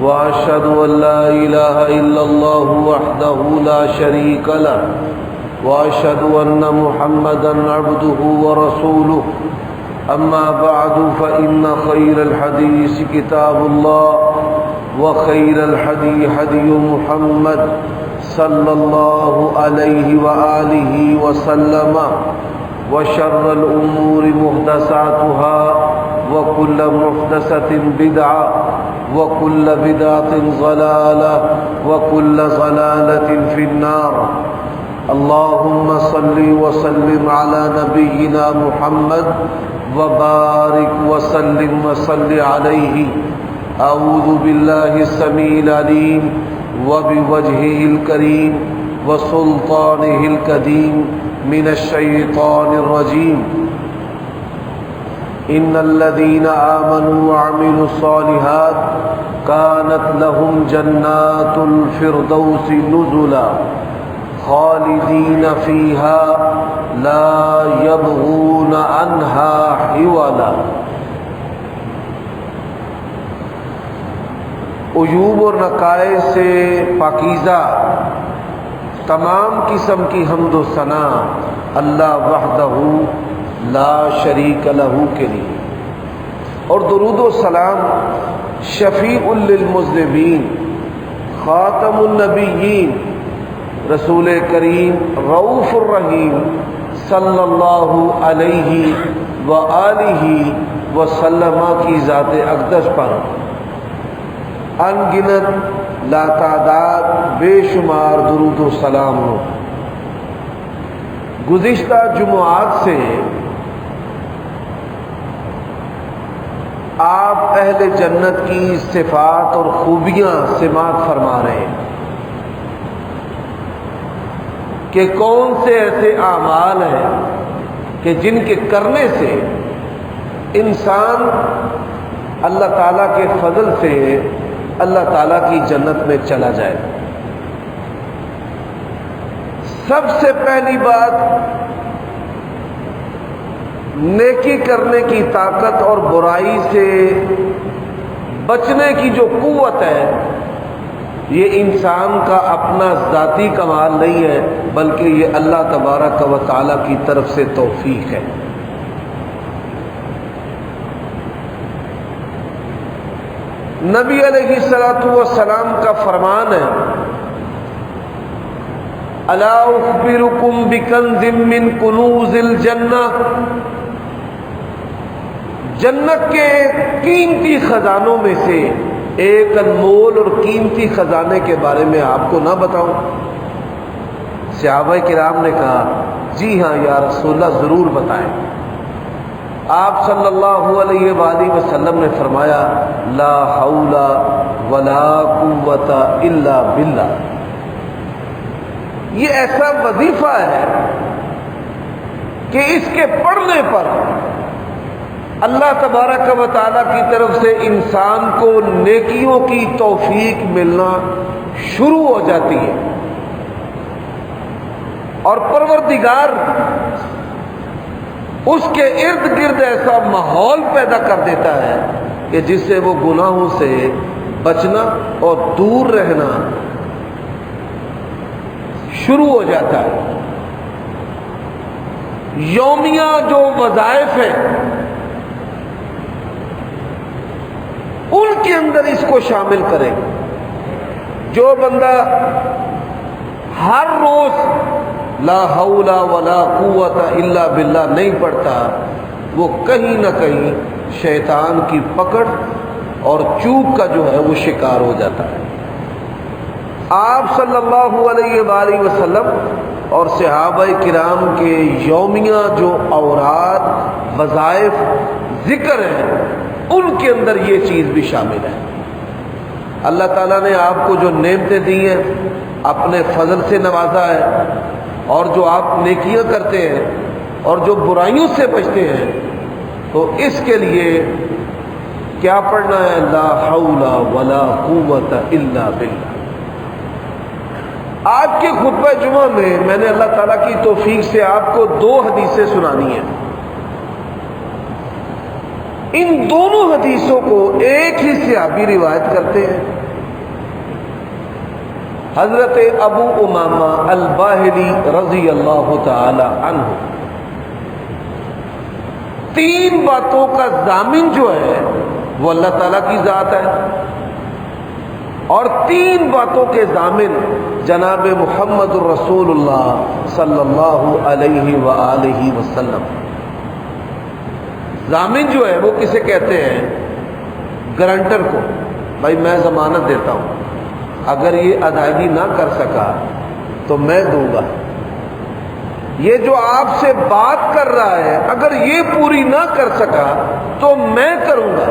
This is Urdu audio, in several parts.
وأشهد أن لا إله إلا الله وحده لا شريك له وأشهد أن محمدا عبده ورسوله أما بعد فإن خير الحديث كتاب الله وخير الهدي هدي محمد صلى الله عليه وآله وسلم وشر الأمور محدثاتها وكل محدثة بدعة وكل بدعة ضلالة وكل ضلالة في النار اللهم صل وسلم على نبينا محمد وبارك وسلم وصل عليه أعوذ بالله السميع العليم وبوجهه الكريم وسلطانه القديم من الشيطان الرجيم إن الذين آمنوا وعملوا الصالحات كانت لهم جنات الفردوس نزلا خالدين فيها لا يبغون عنها حولا۔ عیوب اور نقائص سے پاکیزہ تمام قسم کی حمد و ثنا اللہ وحدہ لا شریک لہ کے لیے، اور درود و سلام شفیع للمذنبین خاتم النبیین رسول کریم رؤوف الرحیم صلی اللہ علیہ وآلہ وسلم کی ذات اقدس پر ان گنت لاتعداد بے شمار درود و سلام ہو۔ گزشتہ جمعات سے آپ اہل جنت کی صفات اور خوبیاں سماعت فرما رہے ہیں کہ کون سے ایسے اعمال ہیں کہ جن کے کرنے سے انسان اللہ تعالیٰ کے فضل سے اللہ تعالیٰ کی جنت میں چلا جائے۔ سب سے پہلی بات، نیکی کرنے کی طاقت اور برائی سے بچنے کی جو قوت ہے، یہ انسان کا اپنا ذاتی کمال نہیں ہے، بلکہ یہ اللہ تبارک و تعالیٰ کی طرف سے توفیق ہے۔ نبی علیہ الصلوۃ والسلام کا فرمان ہے، الا اخبرکم بکنز من کنوز الجنہ، جنت کے قیمتی خزانوں میں سے ایک انمول اور قیمتی خزانے کے بارے میں آپ کو نہ بتاؤں؟ صحابہ کرام نے کہا جی ہاں یا رسول اللہ، ضرور بتائیں۔ آپ صلی اللہ علیہ وآلہ وسلم نے فرمایا لا حول ولا قوت الا باللہ۔ یہ ایسا وظیفہ ہے کہ اس کے پڑھنے پر اللہ تبارک و تعالیٰ کی طرف سے انسان کو نیکیوں کی توفیق ملنا شروع ہو جاتی ہے، اور پروردگار اس کے ارد گرد ایسا ماحول پیدا کر دیتا ہے کہ جس سے وہ گناہوں سے بچنا اور دور رہنا شروع ہو جاتا ہے۔ یومیہ جو وظائف ہیں ان کے اندر اس کو شامل کریں۔ جو بندہ ہر روز لا حول ولا قوت الا باللہ نہیں پڑھتا، وہ کہیں نہ کہیں شیطان کی پکڑ اور چوب کا جو ہے وہ شکار ہو جاتا ہے۔ آپ صلی اللہ علیہ وآلہ وسلم اور صحابہ کرام کے یومیہ جو اوراد، وظائف، ذکر ہیں، ان کے اندر یہ چیز بھی شامل ہے۔ اللہ تعالیٰ نے آپ کو جو نعمتیں دی ہیں اپنے فضل سے نوازا ہے، اور جو آپ نیکیاں کرتے ہیں اور جو برائیوں سے بچتے ہیں، تو اس کے لیے کیا پڑھنا ہے؟ لا حول ولا قوت الا باللہ۔ آج کے خطبہ جمعہ میں نے اللہ تعالیٰ کی توفیق سے آپ کو 2 حدیثیں سنانی ہیں۔ ان دونوں حدیثوں کو ایک ہی صحابی روایت کرتے ہیں، حضرت ابو امامہ الباہلی رضی اللہ تعالی عنہ تین باتوں کا ضامن جو ہے وہ اللہ تعالیٰ کی ذات ہے، اور تین باتوں کے ضامن جناب محمد الرسول اللہ صلی اللہ علیہ وآلہ وسلم۔ ضامن جو ہے وہ کسے کہتے ہیں؟ گارنٹر کو، بھائی میں ضمانت دیتا ہوں، اگر یہ ادائیگی نہ کر سکا تو میں دوں گا، یہ جو آپ سے بات کر رہا ہے اگر یہ پوری نہ کر سکا تو میں کروں گا۔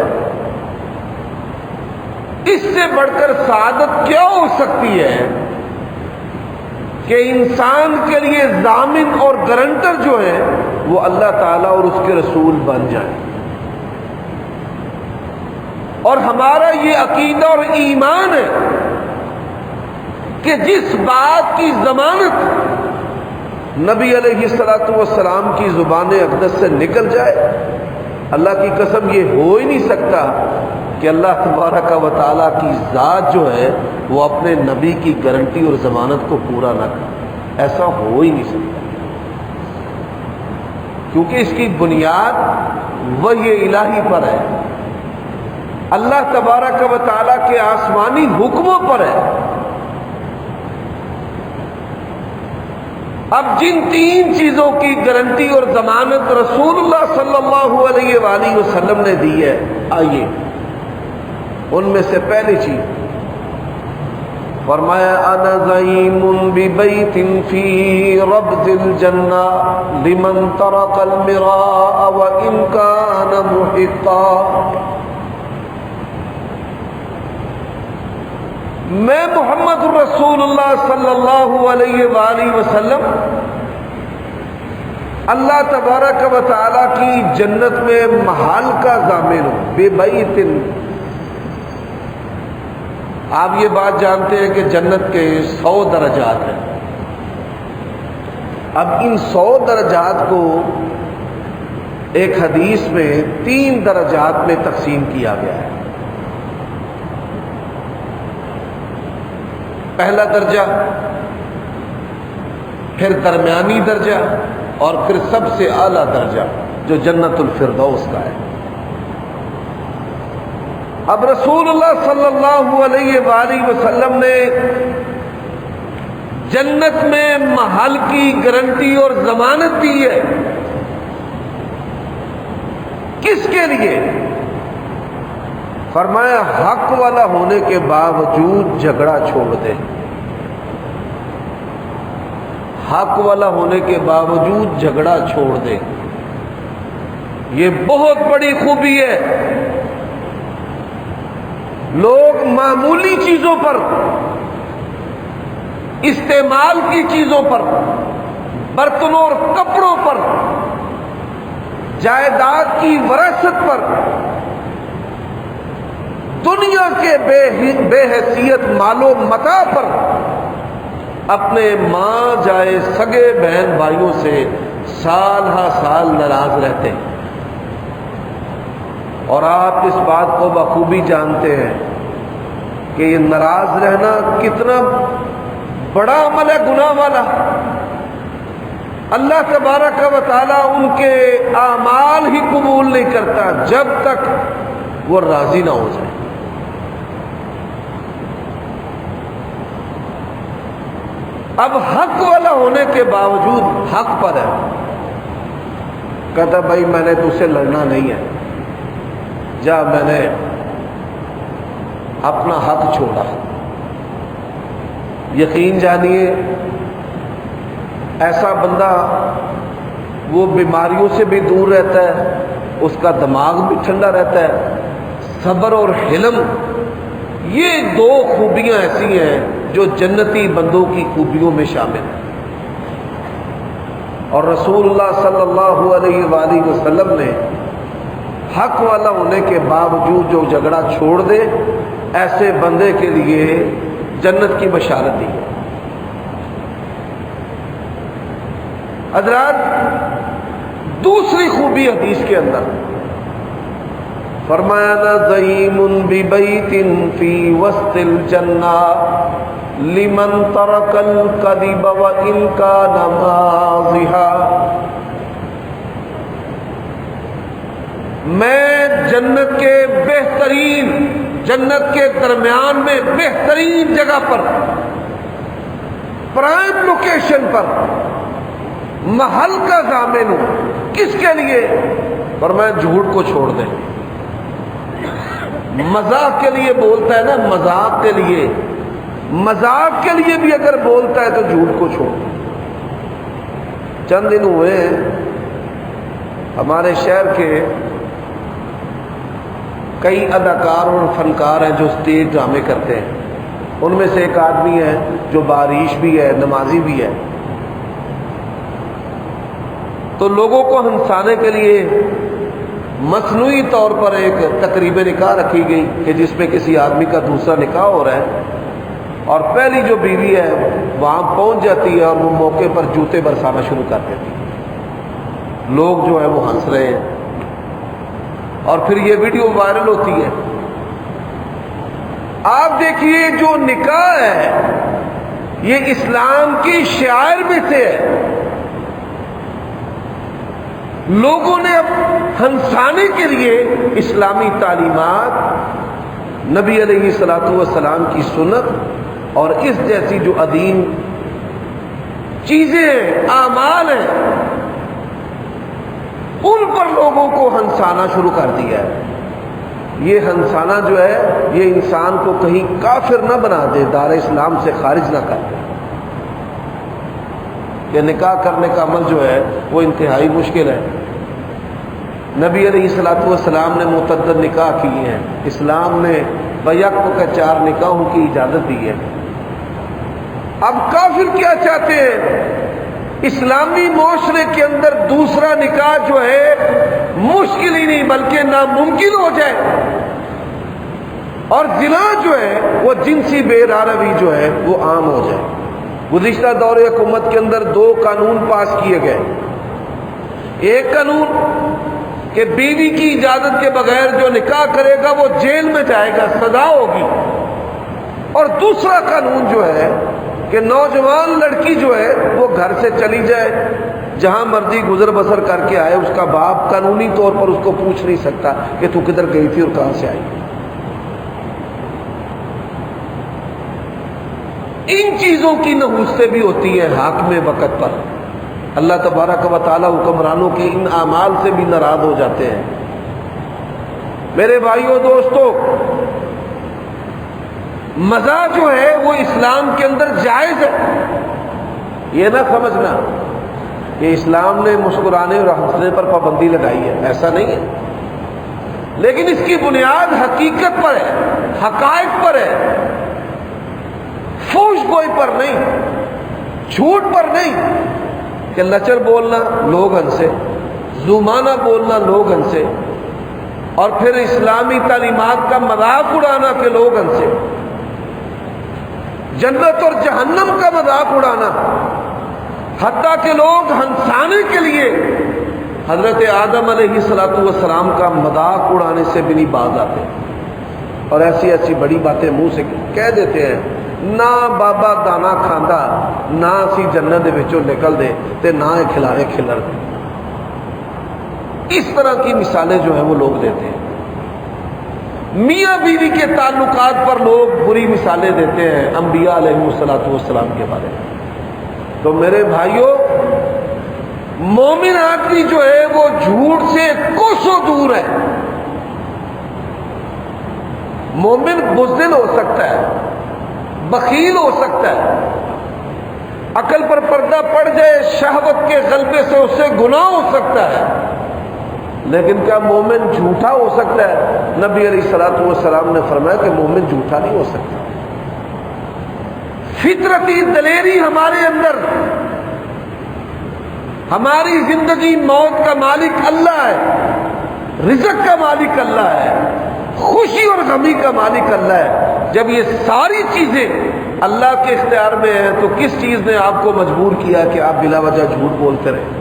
اس سے بڑھ کر سعادت کیا ہو سکتی ہے کہ انسان کے لیے ضامن اور گارنٹر جو ہے وہ اللہ تعالیٰ اور اس کے رسول بن جائیں۔ اور ہمارا یہ عقیدہ اور ایمان ہے کہ جس بات کی ضمانت نبی علیہ الصلوۃ والسلام کی زبان اقدس سے نکل جائے، اللہ کی قسم یہ ہو ہی نہیں سکتا کہ اللہ تبارک و تعالیٰ کی ذات جو ہے وہ اپنے نبی کی گارنٹی اور ضمانت کو پورا نہ کرے، ایسا ہو ہی نہیں سکتا، کیونکہ اس کی بنیاد وحی الہی پر ہے، اللہ تبارک و تعالیٰ کے آسمانی حکموں پر ہے۔ اب جن تین چیزوں کی گارنٹی اور ضمانت رسول اللہ صلی اللہ علیہ وآلہ وسلم نے دی ہے، آئیے ان میں سے پہلی چیز فرمایا انا زعیم ببیت فی ربض الجنہ لمن ترک المراء وان کان محقا۔ میں محمد الرسول اللہ صلی اللہ علیہ وآلہ وسلم اللہ تبارک و تعالیٰ کی جنت میں محل کا ضامن ہوں، ببیت۔ آپ یہ بات جانتے ہیں کہ جنت کے 100 درجات ہیں، اب ان 100 درجات کو ایک حدیث میں 3 درجات میں تقسیم کیا گیا ہے۔ پہلا درجہ، پھر درمیانی درجہ، اور پھر سب سے اعلیٰ درجہ جو جنت الفردوس کا ہے۔ اب رسول اللہ صلی اللہ علیہ وآلہ وسلم نے جنت میں محل کی گارنٹی اور ضمانت دی ہے، کس کے لیے؟ فرمایا حق والا ہونے کے باوجود جھگڑا چھوڑ دے، حق والا ہونے کے باوجود جھگڑا چھوڑ دے، یہ بہت بڑی خوبی ہے۔ لوگ معمولی چیزوں پر، استعمال کی چیزوں پر، برتنوں اور کپڑوں پر، جائیداد کی وراثت پر، دنیا کے بے حیثیت مال و متاع پر اپنے ماں جائے سگے بہن بھائیوں سے سال ہا سال ناراض رہتے ہیں، اور آپ اس بات کو بخوبی جانتے ہیں کہ یہ ناراض رہنا کتنا بڑا عمل ہے، گناہ والا۔ اللہ تبارک و تعالیٰ ان کے اعمال ہی قبول نہیں کرتا جب تک وہ راضی نہ ہو جائے۔ اب حق والا ہونے کے باوجود حق پر ہے، کہتا بھائی میں نے تجھ سے لڑنا نہیں ہے، جا میں نے اپنا حق چھوڑا۔ یقین جانیے ایسا بندہ وہ بیماریوں سے بھی دور رہتا ہے، اس کا دماغ بھی ٹھنڈا رہتا ہے۔ صبر اور حلم یہ 2 خوبیاں ایسی ہیں جو جنتی بندوں کی خوبیوں میں شامل ہیں، اور رسول اللہ صلی اللہ علیہ وآلہ وسلم نے حق والا ہونے کے باوجود جو جھگڑا چھوڑ دے ایسے بندے کے لیے جنت کی بشارت دی۔ حضرات دوسری خوبی حدیث کے اندر فرمایا نا زعیم ببیت فی وسط الجنہ لمن ترک الکذب وان کان ماضحا، میں جنت کے بہترین، جنت کے درمیان میں بہترین جگہ پر، پرائم لوکیشن پر محل کا ضامن ہوں۔ کس کے لیے؟ فرمایا جھوٹ کو چھوڑ دیں۔ مذاق کے لیے بولتا ہے نا، مذاق کے لیے، مذاق کے لیے بھی اگر بولتا ہے تو جھوٹ کو چھوڑ دیں۔ چند دن ہوئے ہمارے شہر کے کئی اداکار اور فنکار ہیں جو اسٹیج ڈرامے کرتے ہیں، ان میں سے ایک آدمی ہے جو باریش بھی ہے، نمازی بھی ہے۔ تو لوگوں کو ہنسانے کے لیے مصنوعی طور پر ایک تقریب نکاح رکھی گئی کہ جس میں کسی آدمی کا دوسرا نکاح ہو رہا ہے، اور پہلی جو بیوی ہے وہاں پہنچ جاتی ہے اور وہ موقع پر جوتے برسانا شروع کر دیتی ہے۔ لوگ جو ہے وہ ہنس رہے ہیں اور پھر یہ ویڈیو وائرل ہوتی ہے۔ آپ دیکھیے جو نکاح ہے یہ اسلام کی شعائر میں سے ہے، لوگوں نے اب ہنسانے کے لیے اسلامی تعلیمات، نبی علیہ الصلوۃ والسلام کی سنت اور اس جیسی جو عظیم چیزیں ہیں، اعمال ہیں، ان پر لوگوں کو ہنسانا شروع کر دیا ہے۔ یہ ہنسانا جو ہے یہ انسان کو کہیں کافر نہ بنا دے، دار اسلام سے خارج نہ کر دے۔ کہ نکاح کرنے کا عمل جو ہے وہ انتہائی مشکل ہے۔ نبی علیہ الصلوۃ والسلام نے متعدد نکاح کیے ہیں، اسلام نے بیک کے 4 نکاحوں کی اجازت دی ہے۔ اب کافر کیا چاہتے ہیں؟ اسلامی معاشرے کے اندر دوسرا نکاح جو ہے مشکل ہی نہیں بلکہ ناممکن ہو جائے، اور زنا جو ہے وہ جنسی بے روی جو ہے وہ عام ہو جائے۔ گزشتہ دور حکومت کے اندر 2 قانون پاس کیے گئے۔ ایک قانون کہ بیوی کی اجازت کے بغیر جو نکاح کرے گا وہ جیل میں جائے گا، سزا ہوگی، اور دوسرا قانون جو ہے کہ نوجوان لڑکی جو ہے وہ گھر سے چلی جائے، جہاں مرضی گزر بسر کر کے آئے، اس کا باپ قانونی طور پر اس کو پوچھ نہیں سکتا کہ تو کدھر گئی تھی اور کہاں سے آئی۔ ان چیزوں کی نحوستیں بھی ہوتی ہیں حاکم وقت پر۔ اللہ تبارک و تعالی حکمرانوں کے ان اعمال سے بھی ناراض ہو جاتے ہیں۔ میرے بھائیوں دوستو، مزہ جو ہے وہ اسلام کے اندر جائز ہے۔ یہ نہ سمجھنا کہ اسلام نے مسکرانے اور ہنسنے پر پابندی لگائی ہے، ایسا نہیں ہے، لیکن اس کی بنیاد حقیقت پر ہے، حقائق پر ہے، فحش گوئی پر نہیں، جھوٹ پر نہیں کہ لچر بولنا لوگ ہنسے، زمانہ بولنا لوگ ہنسے، اور پھر اسلامی تعلیمات کا مذاق اڑانا کہ لوگ ہنسے، جنت اور جہنم کا مذاق اڑانا، حتیٰ کہ لوگ ہنسانے کے لیے حضرت آدم علیہ السلام کا مذاق اڑانے سے بھی نہیں باز آتے، اور ایسی ایسی بڑی باتیں منہ سے کہہ دیتے ہیں، نہ بابا دانا کھاندا، نہ اسی جنت دے وچوں نکل دے تے نہ کھلارے کھلر دے۔ اس طرح کی مثالیں جو ہیں وہ لوگ دیتے ہیں۔ میاں بیوی کے تعلقات پر لوگ بری مثالیں دیتے ہیں انبیاء علیہ السلام کے بارے میں۔ تو میرے بھائیوں، مومن آدمی جو ہے وہ جھوٹ سے کوسوں دور ہے۔ مومن بزدل ہو سکتا ہے، بخیل ہو سکتا ہے، عقل پر پردہ پڑ جائے، شہوت کے غلبے سے اس سے گناہ ہو سکتا ہے، لیکن کیا مومن جھوٹا ہو سکتا ہے؟ نبی علیہ السلام نے فرمایا کہ مومن جھوٹا نہیں ہو سکتا۔ فطرتی دلیری ہمارے اندر، ہماری زندگی موت کا مالک اللہ ہے، رزق کا مالک اللہ ہے، خوشی اور غمی کا مالک اللہ ہے۔ جب یہ ساری چیزیں اللہ کے اختیار میں ہیں تو کس چیز نے آپ کو مجبور کیا کہ آپ بلا وجہ جھوٹ بولتے رہیں؟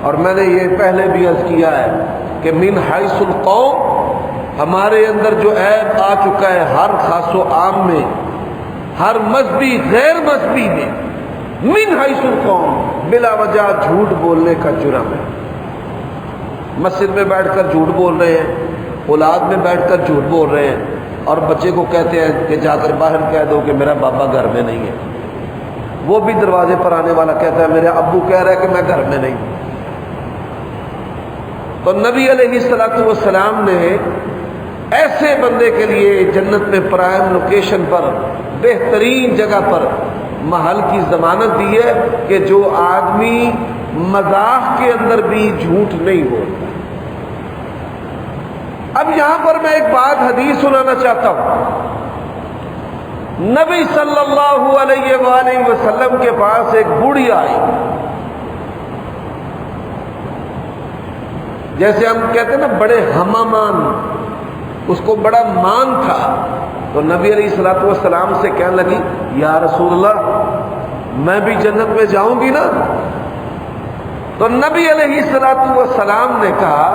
اور میں نے یہ پہلے بھی عرض کیا ہے کہ من حیث القوم ہمارے اندر جو عیب آ چکا ہے ہر خاص و عام میں، ہر مذہبی غیر مذہبی میں، من حیث القوم، بلا وجہ جھوٹ بولنے کا جرم ہے۔ مسجد میں بیٹھ کر جھوٹ بول رہے ہیں، اولاد میں بیٹھ کر جھوٹ بول رہے ہیں، اور بچے کو کہتے ہیں کہ جا کر باہر کہہ دو کہ میرا بابا گھر میں نہیں ہے۔ وہ بھی دروازے پر آنے والا کہتا ہے میرے ابو کہہ رہے کہ میں گھر میں نہیں ہوں۔ تو نبی علیہ الصلوۃ والسلام نے ایسے بندے کے لیے جنت میں پرائم لوکیشن پر، بہترین جگہ پر محل کی ضمانت دی ہے کہ جو آدمی مزاح کے اندر بھی جھوٹ نہیں بولتا۔ اب یہاں پر میں ایک بات حدیث سنانا چاہتا ہوں۔ نبی صلی اللہ علیہ وآلہ وسلم کے پاس ایک بوڑھی آئی، جیسے ہم کہتے ہیں نا بڑے ہمامان، اس کو بڑا مان تھا، تو نبی علیہ الصلوۃ والسلام سے کہنے لگی یا رسول اللہ میں بھی جنت میں جاؤں گی نا؟ تو نبی علیہ الصلوۃ والسلام نے کہا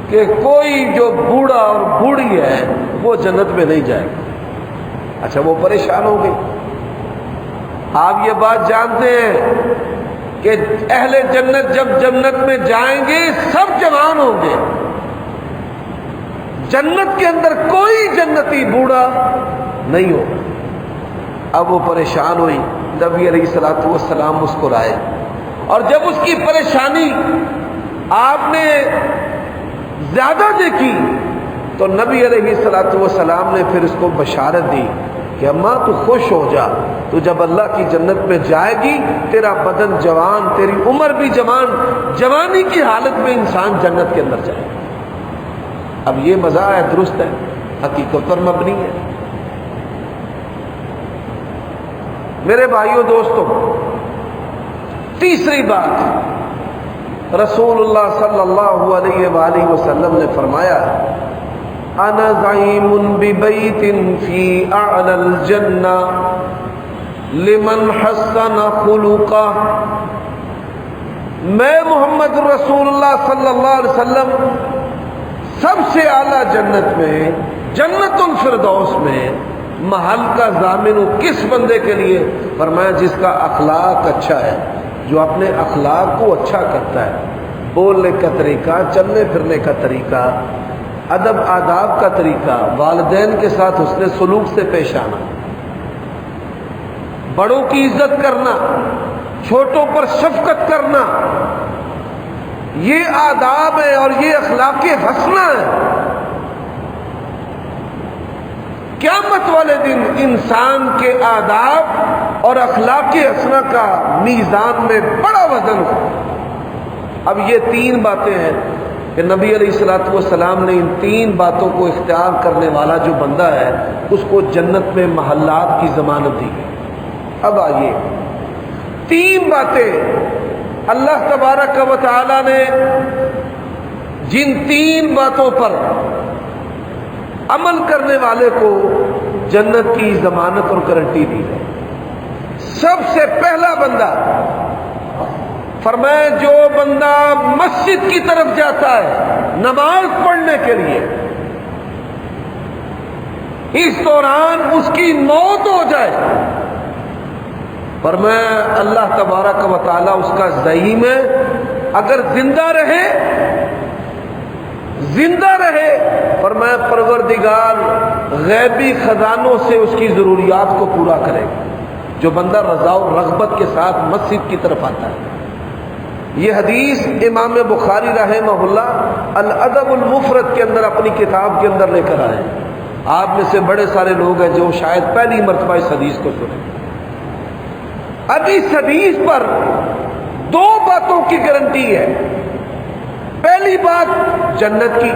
کہ کوئی جو بوڑھا اور بوڑھی ہے وہ جنت میں نہیں جائے گا۔ اچھا، وہ پریشان ہو گئی۔ آپ یہ بات جانتے ہیں کہ اہل جنت جب جنت میں جائیں گے سب جوان ہوں گے، جنت کے اندر کوئی جنتی بوڑھا نہیں ہوگا۔ اب وہ پریشان ہوئی، نبی علیہ الصلوۃ والسلام مسکرائے، اور جب اس کی پریشانی آپ نے زیادہ دیکھی تو نبی علیہ الصلوۃ والسلام نے پھر اس کو بشارت دی کہ اماں تو خوش ہو جا، تو جب اللہ کی جنت میں جائے گی تیرا بدن جوان، تیری عمر بھی جوان، جوانی کی حالت میں انسان جنت کے اندر جائے گا۔ اب یہ مزاح ہے، درست ہے، حقیقت پر مبنی ہے۔ میرے بھائیوں دوستوں، تیسری بات، رسول اللہ صلی اللہ علیہ وآلہ وسلم نے فرمایا انا زعیم ببیت فی اعلی الجنہ لمن حسن خلقہ، میں محمد رسول اللہ صلی اللہ علیہ وسلم سب سے اعلیٰ جنت میں، جنت الفردوس میں محل کا ضامن ہوں۔ کس بندے کے لیے؟ فرمایا جس کا اخلاق اچھا ہے، جو اپنے اخلاق کو اچھا کرتا ہے، بولنے کا طریقہ، چلنے پھرنے کا طریقہ، ادب آداب کا طریقہ، والدین کے ساتھ حسن سلوک سے پیش آنا، بڑوں کی عزت کرنا، چھوٹوں پر شفقت کرنا، یہ آداب ہے اور یہ اخلاق حسنہ ہے۔ قیامت والے دن انسان کے آداب اور اخلاق حسنہ کا میزان میں بڑا وزن ہو۔ اب یہ تین باتیں ہیں کہ نبی علیہ الصلوۃ والسلام نے ان تین باتوں کو اختیار کرنے والا جو بندہ ہے اس کو جنت میں محلات کی ضمانت دی گئی۔ اب آئیے، تین باتیں اللہ تبارک و تعالی نے جن تین باتوں پر عمل کرنے والے کو جنت کی ضمانت اور گارنٹی دی ہے۔ سب سے پہلا بندہ فرمایا جو بندہ مسجد کی طرف جاتا ہے نماز پڑھنے کے لیے، اس دوران اس کی موت ہو جائے، فرمایا اللہ تبارک و تعالی اس کا زعیم ہے، اگر زندہ رہے فرمایا پروردگار غیبی خزانوں سے اس کی ضروریات کو پورا کرے گا۔ جو بندہ رضا و رغبت کے ساتھ مسجد کی طرف آتا ہے۔ یہ حدیث امام بخاری رحمہ اللہ الادب المفرد کے اندر اپنی کتاب کے اندر لے کر آئے۔ آپ میں سے بڑے سارے لوگ ہیں جو شاید پہلی مرتبہ اس حدیث کو سنیں۔ اب اس حدیث پر دو باتوں کی گارنٹی ہے۔ پہلی بات جنت کی،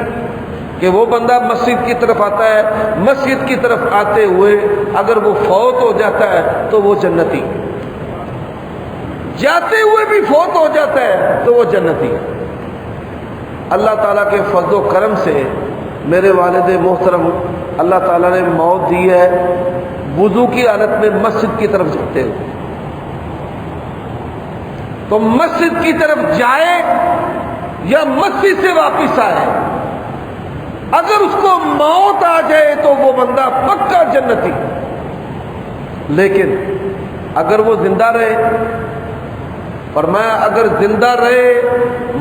کہ وہ بندہ مسجد کی طرف آتا ہے، مسجد کی طرف آتے ہوئے اگر وہ فوت ہو جاتا ہے تو وہ جنتی، جاتے ہوئے بھی فوت ہو جاتا ہے تو وہ جنتی۔ اللہ تعالیٰ کے فضل و کرم سے میرے والد محترم اللہ تعالیٰ نے موت دی ہے وضو کی حالت میں مسجد کی طرف جاتے ہوئے، تو مسجد کی طرف جائے یا مسجد سے واپس آئے، اگر اس کو موت آ جائے تو وہ بندہ پکا جنتی، لیکن اگر وہ زندہ رہے، فرمایا اگر زندہ رہے،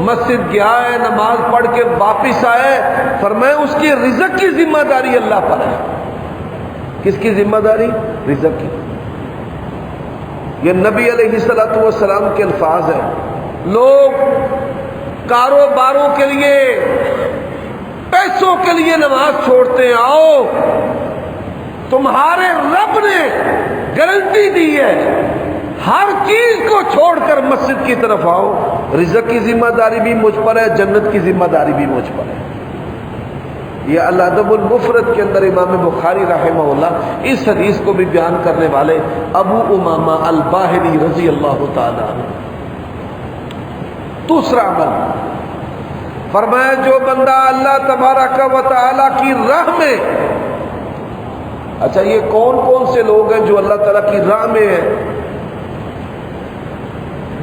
مسجد گیا ہے، نماز پڑھ کے واپس آئے، فرمایا اس کی رزق کی ذمہ داری اللہ پر ہے۔ کس کی ذمہ داری؟ رزق کی۔ یہ نبی علیہ الصلوۃ والسلام کے الفاظ ہیں۔ لوگ کاروباروں کے لیے، پیسوں کے لیے نماز چھوڑتے ہیں، آؤ تمہارے رب نے گارنٹی دی ہے، ہر چیز کو چھوڑ کر مسجد کی طرف آؤ، رزق کی ذمہ داری بھی مجھ پر ہے، جنت کی ذمہ داری بھی مجھ پر ہے۔ یہ الادب المفرد کے اندر امام بخاری رحمہ اللہ اس حدیث کو بھی بیان کرنے والے ابو امامہ الباہلی رضی اللہ تعالی عنہ۔ دوسرا عمل فرمایا جو بندہ اللہ تبارک و تعالی کی راہ میں، اچھا یہ کون کون سے لوگ ہیں جو اللہ تعالیٰ کی راہ میں ہیں؟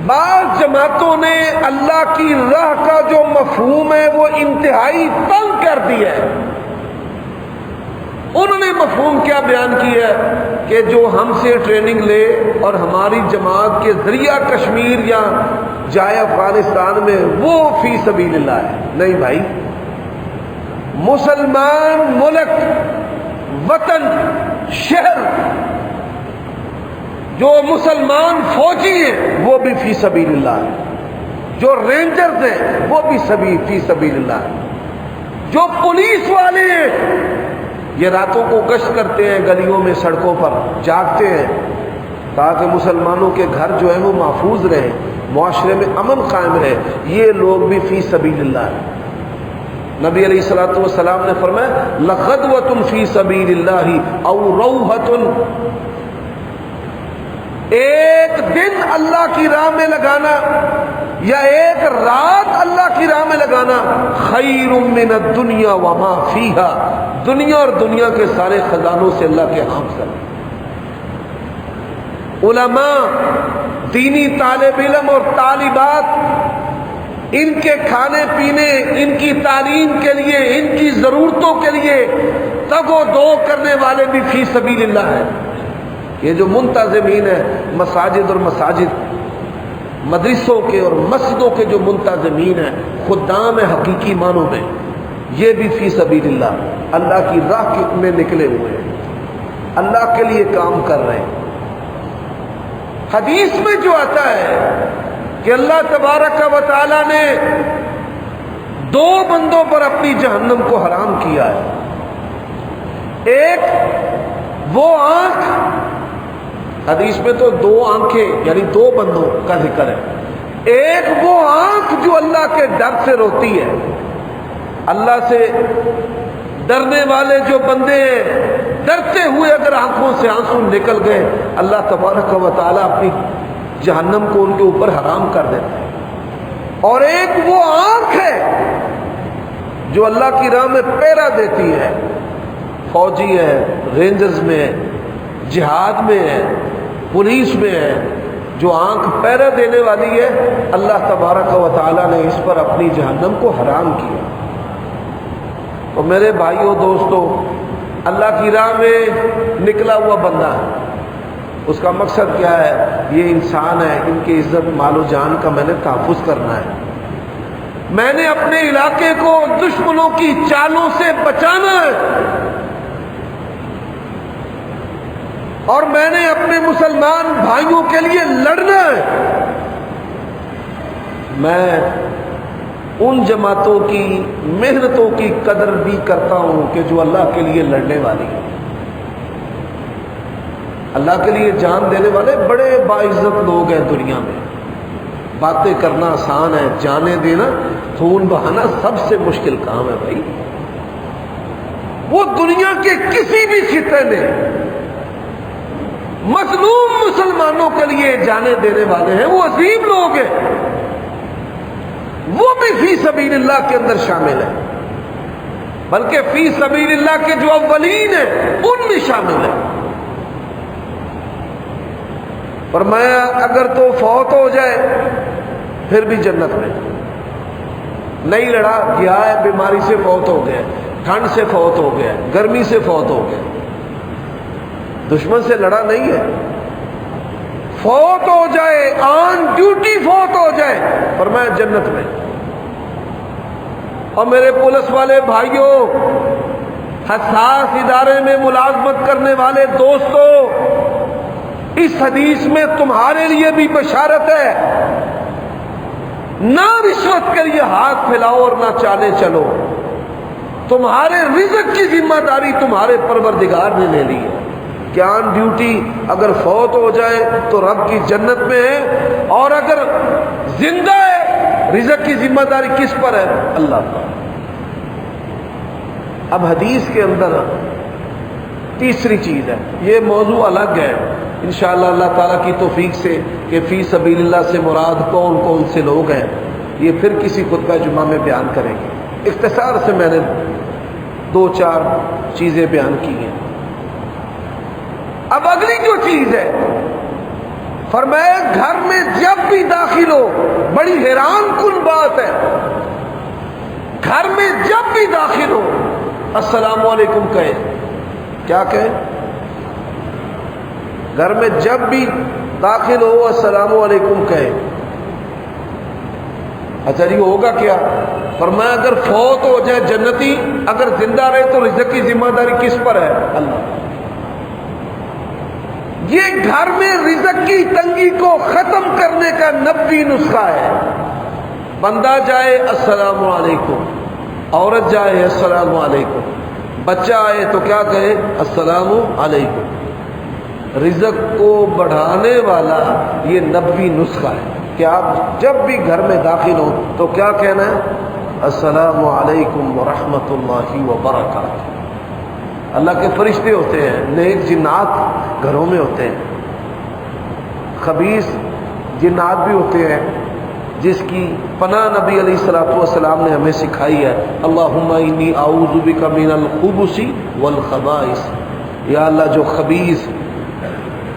بعض جماعتوں نے اللہ کی راہ کا جو مفہوم ہے وہ انتہائی تنگ کر دیا ہے۔ انہوں نے مفہوم کیا بیان کیا ہے کہ جو ہم سے ٹریننگ لے اور ہماری جماعت کے ذریعہ کشمیر یا جائے افغانستان میں، وہ فی سبیل اللہ ہے۔ نہیں بھائی، مسلمان ملک، وطن، شہر، جو مسلمان فوجی ہیں وہ بھی فی سبیل اللہ ہے، جو رینجرز ہیں وہ بھی فی سبیل اللہ ہے، جو پولیس والے ہیں یہ راتوں کو گشت کرتے ہیں، گلیوں میں سڑکوں پر جاگتے ہیں تاکہ مسلمانوں کے گھر جو ہے وہ محفوظ رہے، معاشرے میں امن قائم رہے، یہ لوگ بھی فی سبیل اللہ ہیں۔ نبی علیہ الصلوۃ والسلام نے فرمایا لغدوۃ فی سبیل اللہ او روحۃ، ایک دن اللہ کی راہ میں لگانا یا ایک رات اللہ کی راہ میں لگانا خیر من الدنیا وما فیہا، دنیا اور دنیا کے سارے خزانوں سے اللہ کے ہاں افضل۔ علماء، دینی طالب علم اور طالبات، ان کے کھانے پینے، ان کی تعلیم کے لیے، ان کی ضرورتوں کے لیے تگ و دو کرنے والے بھی فی سبیل اللہ ہیں۔ یہ جو منتظمین ہیں مساجد اور مدرسوں کے اور مسجدوں کے جو منتظمین ہیں، خدام حقیقی معنوں میں، یہ بھی فی سبیل اللہ، اللہ کی راہ میں نکلے ہوئے ہیں، اللہ کے لیے کام کر رہے ہیں۔ حدیث میں جو آتا ہے کہ اللہ تبارک و تعالی نے دو بندوں پر اپنی جہنم کو حرام کیا ہے۔ ایک وہ آنکھ، حدیث میں تو دو آنکھیں یعنی دو بندوں کا ذکر ہے۔ ایک وہ آنکھ جو اللہ کے ڈر سے روتی ہے، اللہ سے ڈرنے والے جو بندے ہیں، ڈرتے ہوئے اگر آنکھوں سے آنسو نکل گئے، اللہ تبارک و تعالیٰ اپنی جہنم کو ان کے اوپر حرام کر دیتا ہے۔ اور ایک وہ آنکھ ہے جو اللہ کی راہ میں پہرا دیتی ہے، فوجی ہے، رینجرز میں ہے، جہاد میں ہے، پولیس میں ہے، جو آنکھ پہرا دینے والی ہے، اللہ تبارک و تعالیٰ نے اس پر اپنی جہنم کو حرام کیا۔ تو میرے بھائیوں دوستو، اللہ کی راہ میں نکلا ہوا بندہ، اس کا مقصد کیا ہے؟ یہ انسان ہے، ان کی عزت مال و جان کا میں نے تحفظ کرنا ہے، میں نے اپنے علاقے کو دشمنوں کی چالوں سے بچانا ہے، اور میں نے اپنے مسلمان بھائیوں کے لیے لڑنا ہے۔ میں ان جماعتوں کی محنتوں کی قدر بھی کرتا ہوں کہ جو اللہ کے لیے لڑنے والی ہیں، اللہ کے لیے جان دینے والے بڑے باعزت لوگ ہیں دنیا میں۔ باتیں کرنا آسان ہے، جانے دینا، خون بہانا سب سے مشکل کام ہے بھائی۔ وہ دنیا کے کسی بھی خطے میں مظلوم مسلمانوں کے لیے جانے دینے والے ہیں، وہ عظیم لوگ ہیں، وہ بھی فی سبیل اللہ کے اندر شامل ہیں، بلکہ فی سبیل اللہ کے جو اولین ہیں ان میں شامل ہیں۔ فرمایا اگر تو فوت ہو جائے پھر بھی جنت میں، نہیں لڑا گیا ہے، بیماری سے فوت ہو گیا، ٹھنڈ سے فوت ہو گیا، گرمی سے فوت ہو گیا، دشمن سے لڑا نہیں ہے، فوت ہو جائے، آن ڈیوٹی فوت ہو جائے، فرمایا جنت میں۔ اور میرے پولیس والے بھائیوں، حساس ادارے میں ملازمت کرنے والے دوستوں، اس حدیث میں تمہارے لیے بھی بشارت ہے، نہ رشوت کے لیے ہاتھ پھیلاؤ اور نہ چالے چلو، تمہارے رزق کی ذمہ داری تمہارے پروردگار نے لے لی ہے کہ آن ڈیوٹی اگر فوت ہو جائے تو رب کی جنت میں ہے، اور اگر زندہ ہے رزق کی ذمہ داری کس پر ہے؟ اللہ پر۔ اب حدیث کے اندر تیسری چیز ہے، یہ موضوع الگ ہے انشاءاللہ اللہ تعالیٰ کی توفیق سے کہ فی سبیل اللہ سے مراد کون کون سے لوگ ہیں، یہ پھر کسی خطبہ جمعہ میں بیان کریں گے۔ اختصار سے میں نے 2-4 چیزیں بیان کی ہیں۔ اب اگلی جو چیز ہے، فرمایا گھر میں جب بھی داخل ہو، بڑی حیران کن بات ہے، گھر میں جب بھی داخل ہو السلام علیکم کہے۔ کیا کہے؟ گھر میں جب بھی داخل ہو السلام علیکم کہے۔ اچھا جی ہوگا کیا؟ فرمایا اگر فوت ہو جائے جنتی، اگر زندہ رہے تو رزق کی ذمہ داری کس پر ہے؟ اللہ۔ یہ گھر میں رزق کی تنگی کو ختم کرنے کا 90 نسخہ ہے۔ بندہ جائے السلام علیکم، عورت جائے السلام علیکم، بچہ آئے تو کیا کہے؟ السلام علیکم۔ رزق کو بڑھانے والا یہ 90 نسخہ ہے کہ آپ جب بھی گھر میں داخل ہو تو کیا کہنا ہے؟ السلام علیکم ورحمۃ اللہ وبرکاتہ۔ اللہ کے فرشتے ہوتے ہیں، نیک جنات گھروں میں ہوتے ہیں، خبیث جنات بھی ہوتے ہیں، جس کی پناہ نبی علیہ الصلوۃ والسلام نے ہمیں سکھائی ہے۔ اللہم انی اعوذ بک من الخبث والخبائث، یا اللہ جو خبیث،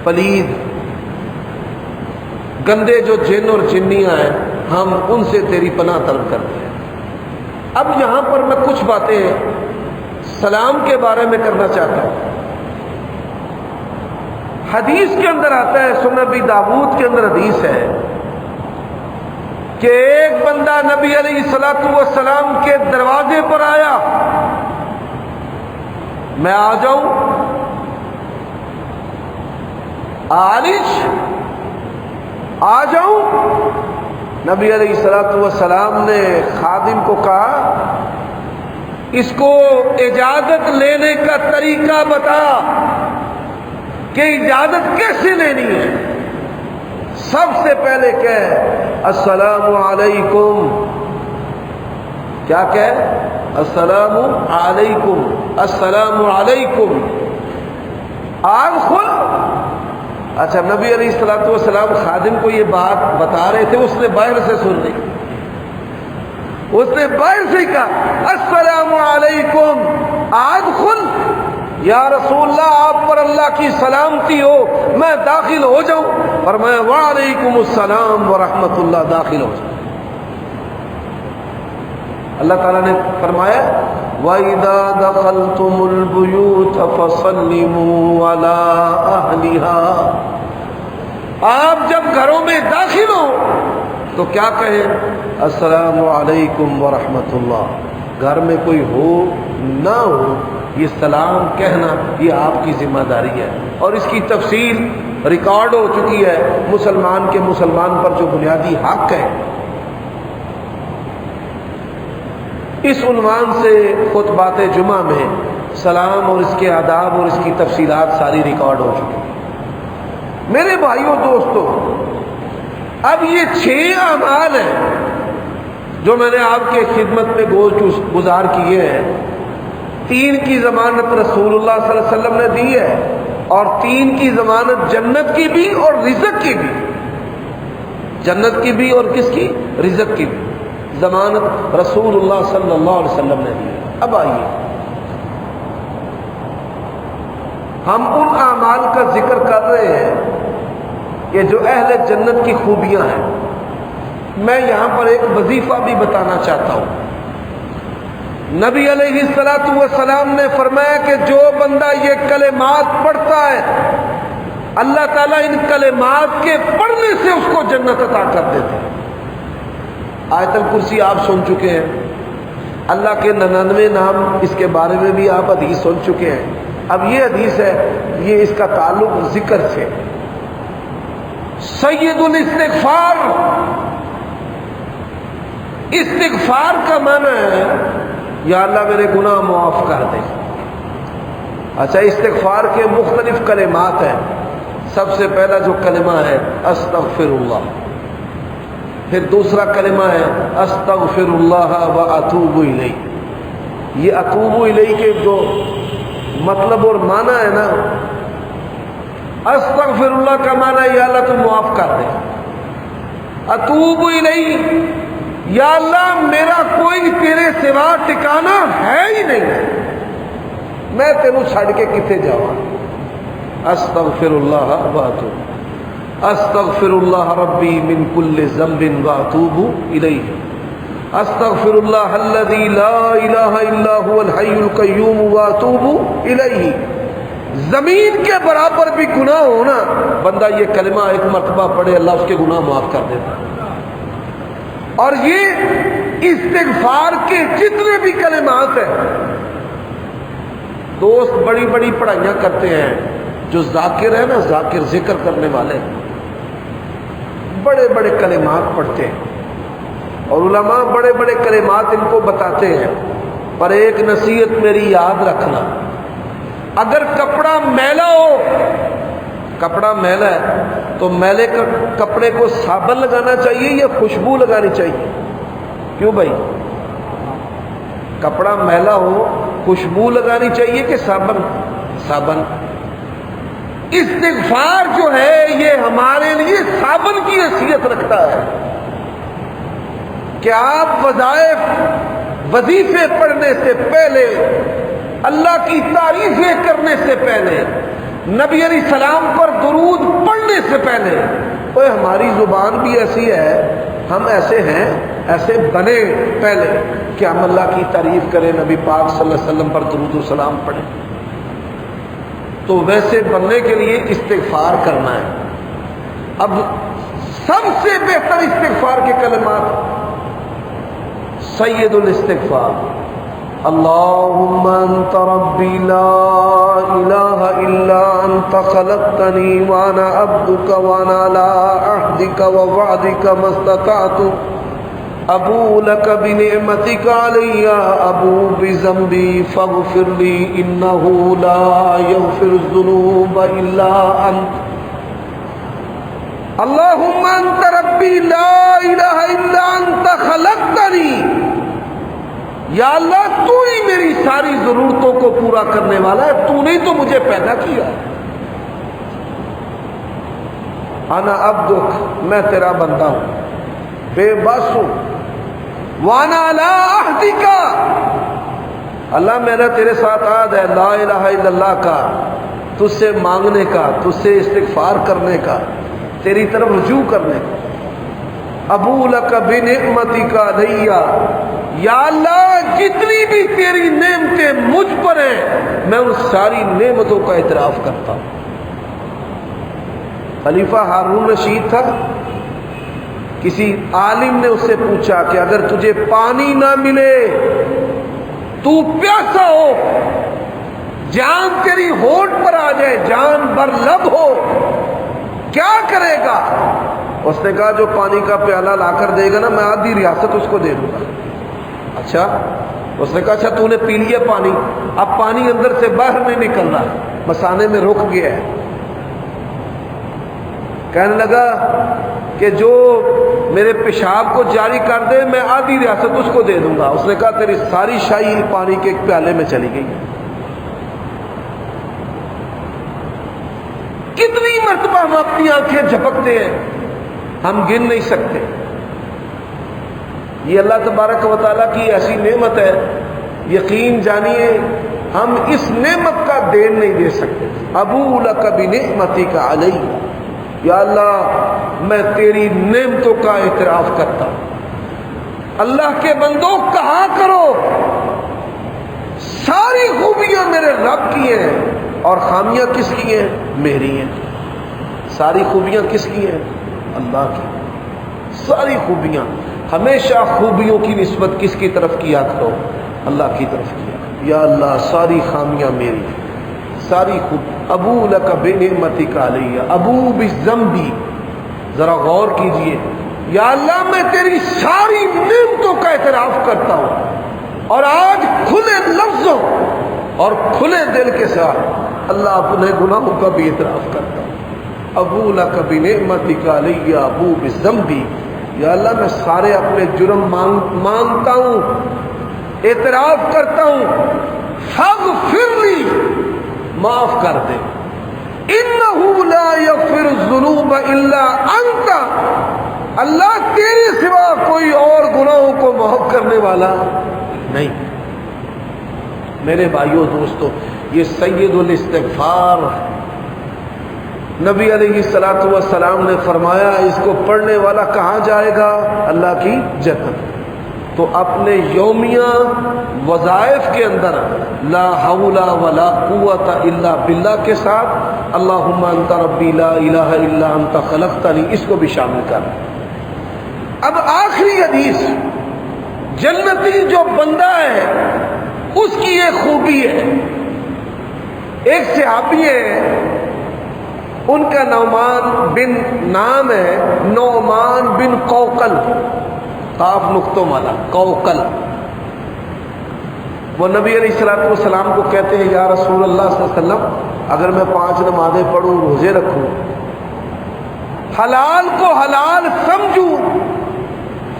پلید، گندے جو جن اور جنیاں ہیں، ہم ان سے تیری پناہ طلب کرتے ہیں۔ اب یہاں پر میں کچھ باتیں سلام کے بارے میں کرنا چاہتا ہوں۔ حدیث کے اندر آتا ہے، سنن ابی داؤد کے اندر حدیث ہے کہ ایک بندہ نبی علیہ الصلوۃ والسلام کے دروازے پر آیا، میں آ جاؤں؟ عالج آ جاؤں؟ نبی علیہ الصلوۃ والسلام نے خادم کو کہا اس کو اجازت لینے کا طریقہ بتا کہ اجازت کیسے لینی ہے۔ سب سے پہلے کہے السلام علیکم، کیا کہے؟ السلام علیکم، السلام علیکم، آگ کھل۔ اچھا نبی علیہ الصلوۃ والسلام خادم کو یہ بات بتا رہے تھے، اس نے باہر سے سن لی، اس نے باہر سے کہا السلام علیکم، آگ کھل۔ یا رسول اللہ آپ پر اللہ کی سلامتی ہو، میں داخل ہو جاؤں؟ فرمایا وعلیکم السلام ورحمۃ اللہ، داخل ہو جاؤ۔ اللہ تعالیٰ نے فرمایا وَإِذَا دَخَلْتُمُ الْبُيُوتَ فَسَلِّمُوا عَلَىٰ أَهْلِهَا، آپ جب گھروں میں داخل ہو تو کیا کہیں؟ السلام علیکم ورحمۃ اللہ۔ گھر میں کوئی ہو نہ ہو، یہ سلام کہنا یہ آپ کی ذمہ داری ہے، اور اس کی تفصیل ریکارڈ ہو چکی ہے مسلمان کے مسلمان پر جو بنیادی حق ہے۔ اس عنوان سے خطبات جمعہ میں سلام اور اس کے آداب اور اس کی تفصیلات ساری ریکارڈ ہو چکی ہیں۔ میرے بھائیوں دوستوں، اب یہ 6 اعمال ہیں جو میں نے آپ کے خدمت میں گزار کیے ہیں۔ 3 کی ضمانت رسول اللہ صلی اللہ علیہ وسلم نے دی ہے، اور 3 کی ضمانت جنت کی بھی اور رزق کی بھی، جنت کی بھی اور کس کی؟ رزق کی بھی ضمانت رسول اللہ صلی اللہ علیہ وسلم نے دی ہے۔ اب آئیے ہم ان اعمال کا ذکر کر رہے ہیں کہ جو اہل جنت کی خوبیاں ہیں۔ میں یہاں پر ایک وظیفہ بھی بتانا چاہتا ہوں نبی علیہ الصلوۃ والسلام نے فرمایا کہ جو بندہ یہ کلمات پڑھتا ہے اللہ تعالیٰ ان کلمات کے پڑھنے سے اس کو جنت عطا کر دیتے ہیں۔ آیت الکرسی آپ سن چکے ہیں، اللہ کے 99 نام اس کے بارے میں بھی آپ حدیث سن چکے ہیں۔ اب یہ حدیث ہے، یہ اس کا تعلق ذکر سے۔ سید الاستغفار، استغفار کا معنی ہے یا اللہ میرے گناہ معاف کر دے۔ اچھا، استغفار کے مختلف کلمات ہیں۔ سب سے پہلا جو کلمہ ہے استغفر اللہ، پھر دوسرا کلمہ ہے استغفر اللہ و اتوب الیہ۔ یہ اتوب الیہ کے جو مطلب اور معنی ہے نا، استغفر اللہ کا معنی ہے یا اللہ تو معاف کر دے، اتوب الیہ یا اللہ میرا کوئی تیرے سوا ٹھکانہ ہے ہی نہیں، میں تینوں چھڑ کے کتے جاؤں۔ استغفر اللہ و اتوب، استغفر اللہ ربی من کل ذنب و اتوب الیہ، استغفر اللہ الذی لا الہ الا هو الحی القیوم و اتوب الیہ۔ زمین کے برابر بھی گناہ ہونا، بندہ یہ کلمہ ایک مرتبہ پڑھے اللہ اس کے گناہ معاف کر دیتا ہے۔ اور یہ استغفار کے جتنے بھی کلمات ہیں، دوست بڑی بڑی پڑھائیاں کرتے ہیں، جو ذاکر ہے نا، ذاکر ذکر کرنے والے بڑے بڑے کلمات پڑھتے ہیں، اور علماء بڑے بڑے کلمات ان کو بتاتے ہیں، پر ایک نصیحت میری یاد رکھنا، اگر کپڑا میلا ہو، کپڑا میلا ہے تو میلے کپڑے کو صابن لگانا چاہیے یا خوشبو لگانی چاہیے؟ کیوں بھائی؟ کپڑا میلا ہو خوشبو لگانی چاہیے کہ صابن؟ صابن۔ استغفار جو ہے یہ ہمارے لیے صابن کی حیثیت رکھتا ہے کہ آپ وظائف وظیفے پڑھنے سے پہلے، اللہ کی تعریفیں کرنے سے پہلے، نبی علیہ السلام پر درود پڑھنے سے پہلے، تو ہماری زبان بھی ایسی ہے، ہم ایسے ہیں، ایسے بنے پہلے کہ ہم اللہ کی تعریف کریں، نبی پاک صلی اللہ علیہ وسلم پر درود و سلام پڑھیں۔ تو ویسے بننے کے لیے استغفار کرنا ہے۔ اب سب سے بہتر استغفار کے کلمات، سید الاستغفار، اللہم انت ربی لا الہ الا انت خلقتنی وانا عبدک وانا علی عہدک ووعدک ما استطعت ابو لک بنعمتک علی ابو بذنبی فاغفر لی انہ لا یغفر الذنوب الا انت۔ اللہم انت ربی لا الہ الا انت خلقتنی، یا اللہ تو ہی میری ساری ضرورتوں کو پورا کرنے والا ہے، تو نے تو مجھے پیدا کیا۔ انا عبدک، میں تیرا بندہ ہوں، بے بس ہوں، وانا علی عہدک، اللہ میرا تیرے ساتھ عہد ہے لا الہ الا اللہ کا، تجھ سے مانگنے کا، تجھ سے استغفار کرنے کا، تیری طرف رجوع کرنے کا۔ ابو لک بنعمتک علی، یا اللہ جتنی بھی تیری نعمتیں مجھ پر ہیں میں ان ساری نعمتوں کا اعتراف کرتا ہوں۔ خلیفہ ہارون رشید تھا، کسی عالم نے اس سے پوچھا کہ اگر تجھے پانی نہ ملے، تو پیاسا ہو، جان تیری ہونٹ پر آ جائے، جان بر لب ہو، کیا کرے گا؟ اس نے کہا جو پانی کا پیالہ لا کر دے گا نا، میں آدھی ریاست اس کو دے دوں گا۔ اچھا، اس نے کہا اچھا تو نے پی لیا پانی، اب پانی اندر سے باہر نہیں نکل رہا، مسانے میں رک گیا ہے۔ کہنے لگا کہ جو میرے پیشاب کو جاری کر دے میں آدھی ریاست اس کو دے دوں گا۔ اس نے کہا تیری ساری شاہی پانی کے ایک پیالے میں چلی گئی۔ کتنی مرتبہ ہم اپنی آنکھیں جھپکتے ہیں، ہم گن نہیں سکتے۔ یہ اللہ تبارک و تعالیٰ کی ایسی نعمت ہے، یقین جانیے ہم اس نعمت کا دین نہیں دے سکتے۔ ابو لک بنعمتک علی، یا اللہ میں تیری نعمتوں کا اعتراف کرتا ہوں۔ اللہ کے بندوں کہا کرو میرے رب کی ہیں اور خامیاں کس کی ہیں؟ میری ہیں. ساری خوبیاں کس کی ہیں؟ اللہ کی. ساری خوبیاں. ہمیشہ خوبیوں کی نسبت کس کی طرف کیا کرو؟ اللہ کی طرف کیا. یا اللہ ساری خامیاں میری، ساری خوب. ابو لک بنعمتک علی ابو بذنبی. ذرا غور کیجئے. یا اللہ میں تیری ساری نعمتوں کا اعتراف کرتا ہوں اور آج کھلے لفظوں اور کھلے دل کے ساتھ اللہ اپنے گناہوں کا بھی اعتراف کرتا ہوں. ابو لک بنعمتک علی ابو بذنبی. یا اللہ میں سارے اپنے جرم مانتا ہوں، اعتراف کرتا ہوں. فاغفر لی، معاف کر دے. انہ لا یغفر الذنوب الا انت. اللہ تیرے سوا کوئی اور گناہوں کو معاف کرنے والا نہیں. میرے بھائیوں دوستو، یہ سید الاستغفار نبی علیہ الصلوۃ والسلام نے فرمایا اس کو پڑھنے والا کہاں جائے گا؟ اللہ کی جنت. تو اپنے یومیہ وظائف کے اندر لا حول ولا قوت الا باللہ کے ساتھ اللہم انت ربی لا الہ الا انت خلقتنی، اس کو بھی شامل کر. اب آخری حدیث، جنتی جو بندہ ہے اس کی ایک خوبی ہے. ایک صحابی ہے، ان کا نام ہے نعمان بن قوقل، قاف نقطوں والا قوقل. وہ نبی علیہ الصلوۃ والسلام کو کہتے ہیں یا رسول اللہ صلی اللہ علیہ وسلم اگر میں 5 نمازیں پڑھوں، روزے رکھوں، حلال کو حلال سمجھوں،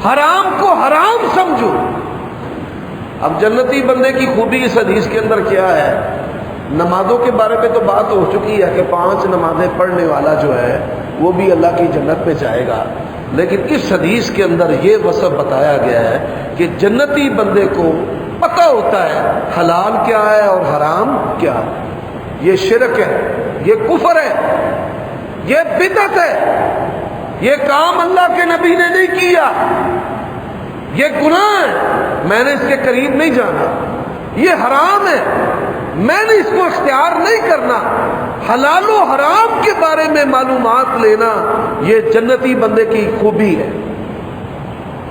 حرام کو حرام سمجھوں. اب جنتی بندے کی خوبی اس حدیث کے اندر کیا ہے؟ نمازوں کے بارے میں تو بات ہو چکی ہے کہ 5 نمازیں پڑھنے والا جو ہے وہ بھی اللہ کی جنت میں جائے گا. لیکن اس حدیث کے اندر یہ وصف بتایا گیا ہے کہ جنتی بندے کو پتہ ہوتا ہے حلال کیا ہے اور حرام کیا ہے. یہ شرک ہے، یہ کفر ہے، یہ بدعت ہے، یہ کام اللہ کے نبی نے نہیں کیا، یہ گناہ ہے، میں نے اس کے قریب نہیں جانا، یہ حرام ہے، میں نے اس کو اختیار نہیں کرنا. حلال و حرام کے بارے میں معلومات لینا یہ جنتی بندے کی خوبی ہے.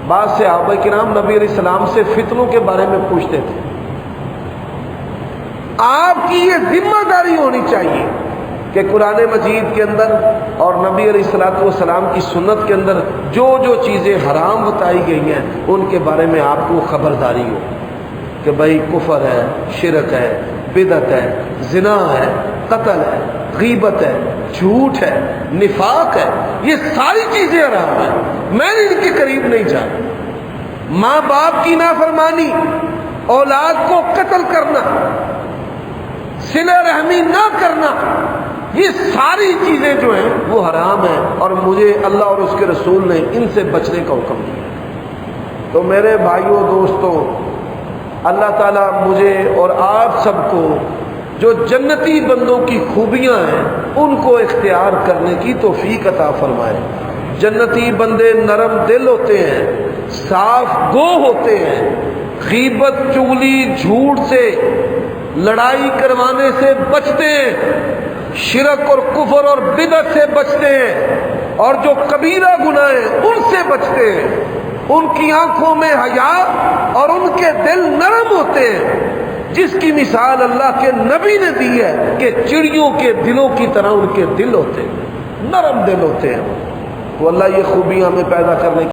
بعض صحابہ کرام نبی علیہ السلام سے فتنوں کے بارے میں پوچھتے تھے. آپ کی یہ ذمہ داری ہونی چاہیے کہ قرآن مجید کے اندر اور نبی علیہ الصلوۃ والسلام کی سنت کے اندر جو جو چیزیں حرام بتائی گئی ہیں ان کے بارے میں آپ کو خبرداری ہو کہ بھائی کفر ہے، شرک ہے، بدعت ہے، زنا ہے، قتل ہے، غیبت ہے، جھوٹ ہے، نفاق ہے، یہ ساری چیزیں حرام ہیں، میں نے ان کے قریب نہیں جانا. ماں باپ کی نافرمانی، اولاد کو قتل کرنا، صلہ رحمی نہ کرنا، یہ ساری چیزیں جو ہیں وہ حرام ہیں اور مجھے اللہ اور اس کے رسول نے ان سے بچنے کا حکم دیا. تو میرے بھائیوں دوستوں، اللہ تعالیٰ مجھے اور آپ سب کو جو جنتی بندوں کی خوبیاں ہیں ان کو اختیار کرنے کی توفیق عطا فرمائے. جنتی بندے نرم دل ہوتے ہیں، صاف گو ہوتے ہیں، غیبت، چغلی، جھوٹ سے، لڑائی کروانے سے بچتے ہیں، شرک اور کفر اور بدعت سے بچتے ہیں، اور جو کبیرہ گناہ ہیں ان سے بچتے ہیں. ان کی آنکھوں میں حیا اور ان کے دل نرم ہوتے ہیں، جس کی مثال اللہ کے نبی نے دی ہے کہ چڑیوں کے دلوں کی طرح ان کے دل ہوتے ہیں، نرم دل ہوتے ہیں. تو اللہ یہ خوبیاں ہمیں پیدا کرنے کی